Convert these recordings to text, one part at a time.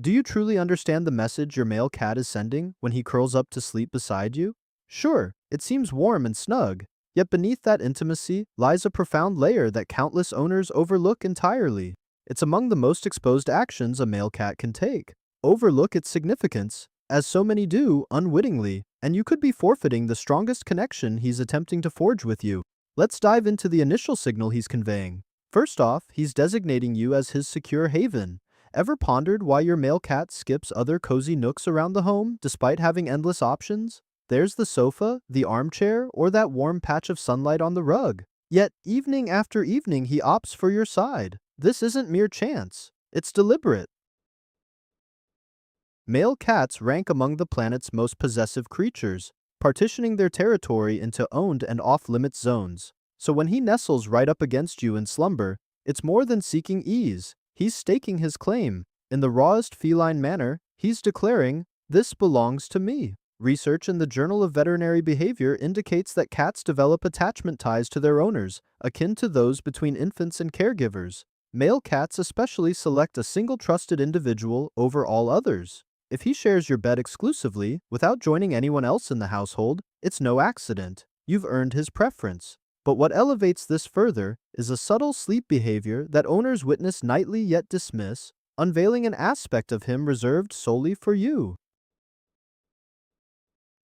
Do you truly understand the message your male cat is sending when he curls up to sleep beside you? Sure, it seems warm and snug, yet beneath that intimacy lies a profound layer that countless owners overlook entirely. It's among the most exposed actions a male cat can take. Overlook its significance, as so many do unwittingly, and you could be forfeiting the strongest connection he's attempting to forge with you. Let's dive into the initial signal he's conveying. First off, he's designating you as his secure haven. Ever pondered why your male cat skips other cozy nooks around the home despite having endless options? There's the sofa, the armchair, or that warm patch of sunlight on the rug. Yet, evening after evening, he opts for your side. This isn't mere chance. It's deliberate. Male cats rank among the planet's most possessive creatures, partitioning their territory into owned and off-limits zones. So when he nestles right up against you in slumber, it's more than seeking ease. He's staking his claim. In the rawest feline manner, he's declaring, "This belongs to me." Research in the Journal of Veterinary Behavior indicates that cats develop attachment ties to their owners, akin to those between infants and caregivers. Male cats especially select a single trusted individual over all others. If he shares your bed exclusively, without joining anyone else in the household, it's no accident. You've earned his preference. But what elevates this further is a subtle sleep behavior that owners witness nightly yet dismiss, unveiling an aspect of him reserved solely for you.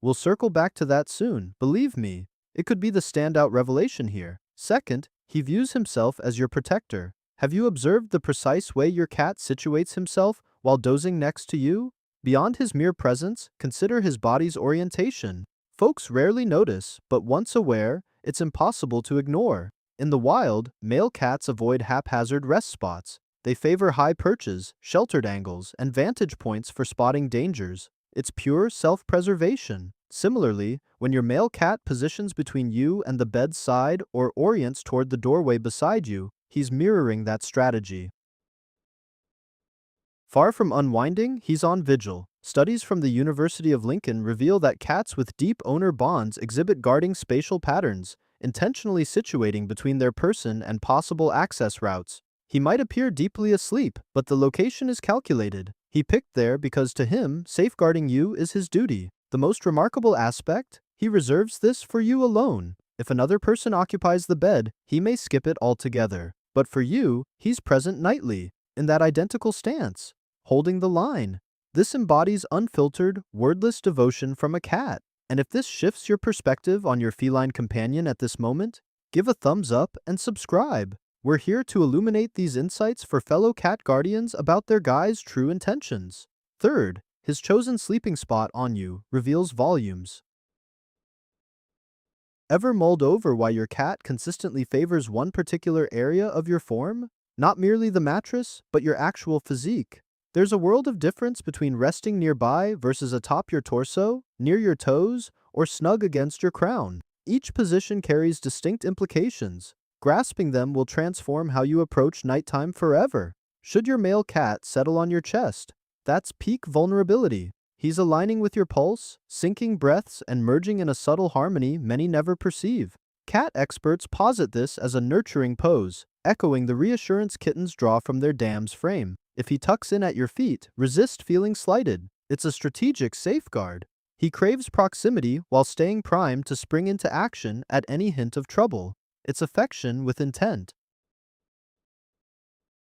We'll circle back to that soon, believe me. It could be the standout revelation here. Second, he views himself as your protector. Have you observed the precise way your cat situates himself while dozing next to you? Beyond his mere presence, consider his body's orientation. Folks rarely notice, but once aware, it's impossible to ignore. In the wild, male cats avoid haphazard rest spots. They favor high perches, sheltered angles, and vantage points for spotting dangers. It's pure self-preservation. Similarly, when your male cat positions between you and the bed's side or orients toward the doorway beside you, he's mirroring that strategy. Far from unwinding, he's on vigil. Studies from the University of Lincoln reveal that cats with deep owner bonds exhibit guarding spatial patterns, intentionally situating between their person and possible access routes. He might appear deeply asleep, but the location is calculated. He picked there because to him, safeguarding you is his duty. The most remarkable aspect? He reserves this for you alone. If another person occupies the bed, he may skip it altogether. But for you, he's present nightly, in that identical stance, holding the line. This embodies unfiltered, wordless devotion from a cat. And if this shifts your perspective on your feline companion at this moment, give a thumbs up and subscribe. We're here to illuminate these insights for fellow cat guardians about their guy's true intentions. Third, his chosen sleeping spot on you reveals volumes. Ever mulled over why your cat consistently favors one particular area of your form? Not merely the mattress, but your actual physique. There's a world of difference between resting nearby versus atop your torso, near your toes, or snug against your crown. Each position carries distinct implications. Grasping them will transform how you approach nighttime forever. Should your male cat settle on your chest, that's peak vulnerability. He's aligning with your pulse, syncing breaths, and merging in a subtle harmony many never perceive. Cat experts posit this as a nurturing pose, echoing the reassurance kittens draw from their dam's frame. If he tucks in at your feet, resist feeling slighted. It's a strategic safeguard. He craves proximity while staying primed to spring into action at any hint of trouble. It's affection with intent.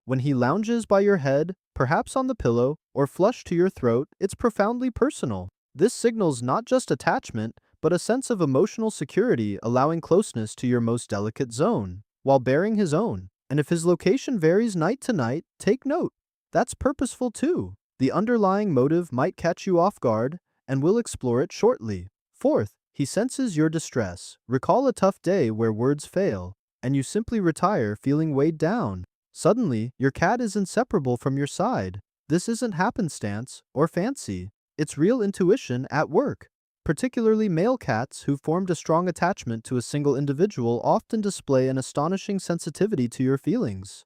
When he lounges by your head, perhaps on the pillow, or flush to your throat, it's profoundly personal. This signals not just attachment, but a sense of emotional security, allowing closeness to your most delicate zone, while bearing his own. And if his location varies night to night, take note. That's purposeful too. The underlying motive might catch you off guard, and we'll explore it shortly. Fourth, he senses your distress. Recall a tough day where words fail, and you simply retire feeling weighed down. Suddenly, your cat is inseparable from your side. This isn't happenstance or fancy. It's real intuition at work. Particularly male cats who've formed a strong attachment to a single individual often display an astonishing sensitivity to your feelings.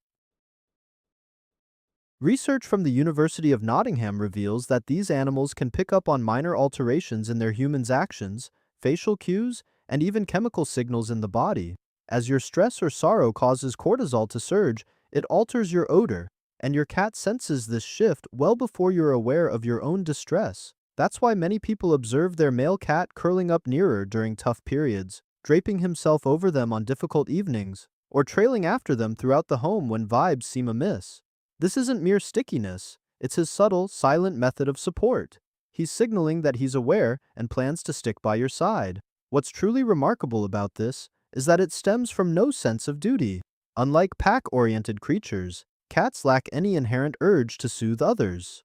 Research from the University of Nottingham reveals that these animals can pick up on minor alterations in their humans' actions, facial cues, and even chemical signals in the body. As your stress or sorrow causes cortisol to surge, it alters your odor. And your cat senses this shift well before you're aware of your own distress. That's why many people observe their male cat curling up nearer during tough periods, draping himself over them on difficult evenings, or trailing after them throughout the home when vibes seem amiss. This isn't mere stickiness, it's his subtle, silent method of support. He's signaling that he's aware and plans to stick by your side. What's truly remarkable about this is that it stems from no sense of duty. Unlike pack-oriented creatures, cats lack any inherent urge to soothe others.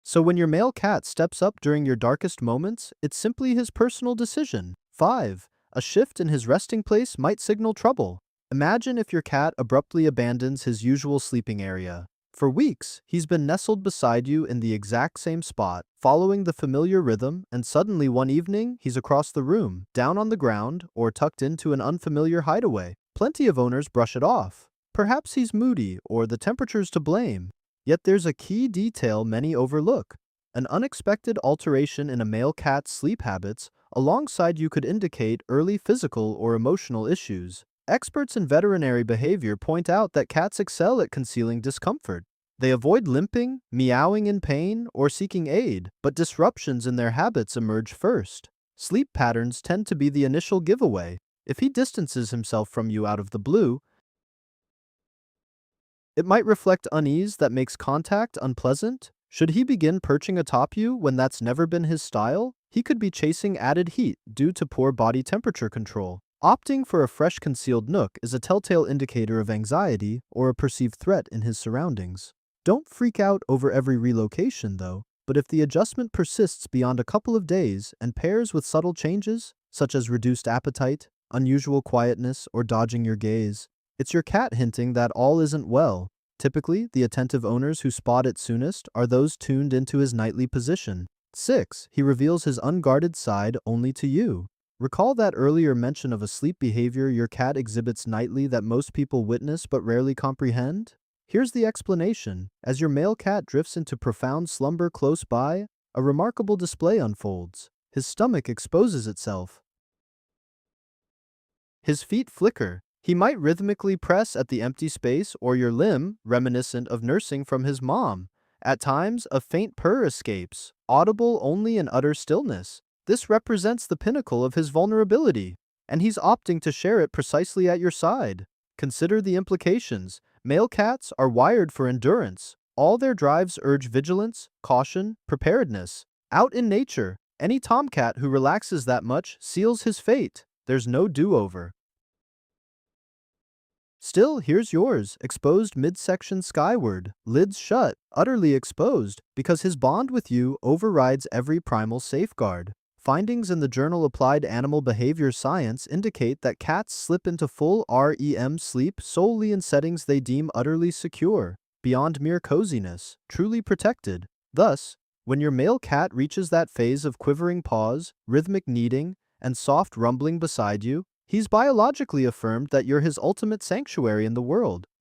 So when your male cat steps up during your darkest moments, it's simply his personal decision. 5. A shift in his resting place might signal trouble. Imagine if your cat abruptly abandons his usual sleeping area. For weeks, he's been nestled beside you in the exact same spot, following the familiar rhythm, and suddenly one evening, he's across the room, down on the ground, or tucked into an unfamiliar hideaway. Plenty of owners brush it off. Perhaps he's moody, or the temperature's to blame. Yet there's a key detail many overlook. An unexpected alteration in a male cat's sleep habits alongside you could indicate early physical or emotional issues. Experts in veterinary behavior point out that cats excel at concealing discomfort. They avoid limping, meowing in pain, or seeking aid, but disruptions in their habits emerge first. Sleep patterns tend to be the initial giveaway. If he distances himself from you out of the blue, it might reflect unease that makes contact unpleasant. Should he begin perching atop you when that's never been his style, he could be chasing added heat due to poor body temperature control. Opting for a fresh concealed nook is a telltale indicator of anxiety or a perceived threat in his surroundings. Don't freak out over every relocation, though, but if the adjustment persists beyond a couple of days and pairs with subtle changes, such as reduced appetite, unusual quietness, or dodging your gaze, it's your cat hinting that all isn't well. Typically, the attentive owners who spot it soonest are those tuned into his nightly position. 6. He reveals his unguarded side only to you. Recall that earlier mention of a sleep behavior your cat exhibits nightly that most people witness but rarely comprehend? Here's the explanation. As your male cat drifts into profound slumber close by, a remarkable display unfolds. His stomach exposes itself. His feet flicker. He might rhythmically press at the empty space or your limb, reminiscent of nursing from his mom. At times, a faint purr escapes, audible only in utter stillness. This represents the pinnacle of his vulnerability, and he's opting to share it precisely at your side. Consider the implications. Male cats are wired for endurance. All their drives urge vigilance, caution, preparedness. Out in nature, any tomcat who relaxes that much seals his fate. There's no do-over. Still, here's yours, exposed midsection skyward, lids shut, utterly exposed, because his bond with you overrides every primal safeguard. Findings in the journal Applied Animal Behavior Science indicate that cats slip into full REM sleep solely in settings they deem utterly secure, beyond mere coziness, truly protected. Thus, when your male cat reaches that phase of quivering paws, rhythmic kneading, and soft rumbling beside you, he's biologically affirmed that you're his ultimate sanctuary in the world.